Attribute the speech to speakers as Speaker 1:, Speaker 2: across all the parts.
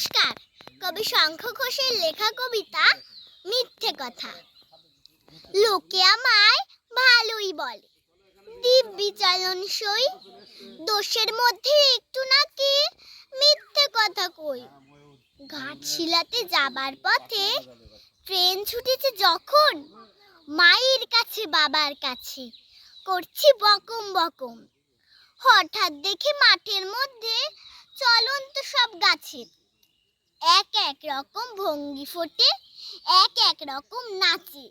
Speaker 1: নমস্কার। কবি শঙ্খ ঘোষের লেখা কবিতা মিথ্যে কথা। লোকে আমায় ভালোই বলে, দিব্যি চালন সই, দোষের মধ্যে একটু নাকি মিথ্যে কথা কই। ঘাটশিলাতে যাবার পথে ট্রেন ছুটেছে যখন, মায়ের কাছে বাবার কাছে করছি বকম বকম। হঠাৎ দেখে মাঠের মধ্যে চলন্ত সব গাছের এক এক রকম ভঙ্গি ফোটে, এক এক রকম নাচে।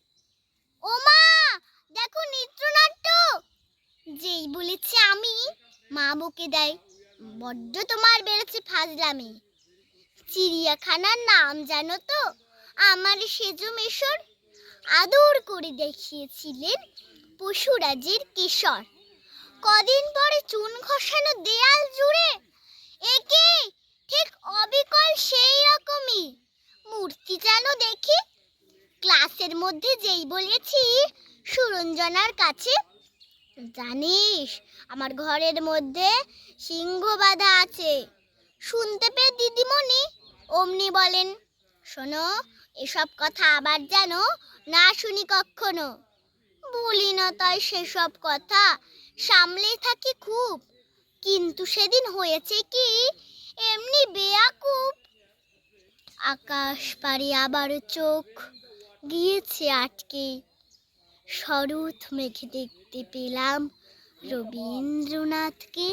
Speaker 1: ও মা, দেখো নৃত্যনাট্য। যেই বলেছে আমি, মা বকে দেয়, বড্ড তোমার বেড়েছে ফাজলামি। চিড়িয়াখানার নাম জানো তো? আমার সেজো মেশর আদর করে দেখিয়েছিলেন পশুরাজের কিশোর। কদিন পরে চুন ঘষানো দেয়াল জুড়ে একে ঠিক অবিকল সেই রকমই মূর্তি যেন দেখি। ক্লাসের মধ্যে যেই বলেছি সুরঞ্জনার কাছে, জানিস আমার ঘরের মধ্যে সিংহ বাঁধা আছে, শুনতে পেয়ে দিদিমণি অমনি বলেন, শোনো, এসব কথা আবার যেন না শুনি কখনো। বলি না তাই সেসব কথা, সামলে থাকি খুব, কিন্তু সেদিন হয়েছে কি এমনি বেয়াকুব। আকাশ পাড়ে আবারও চোখ গিয়েছে আটকে, শরৎ মেঘে দেখতে পেলাম রবীন্দ্রনাথকে।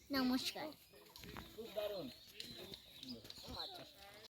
Speaker 1: নমস্কার।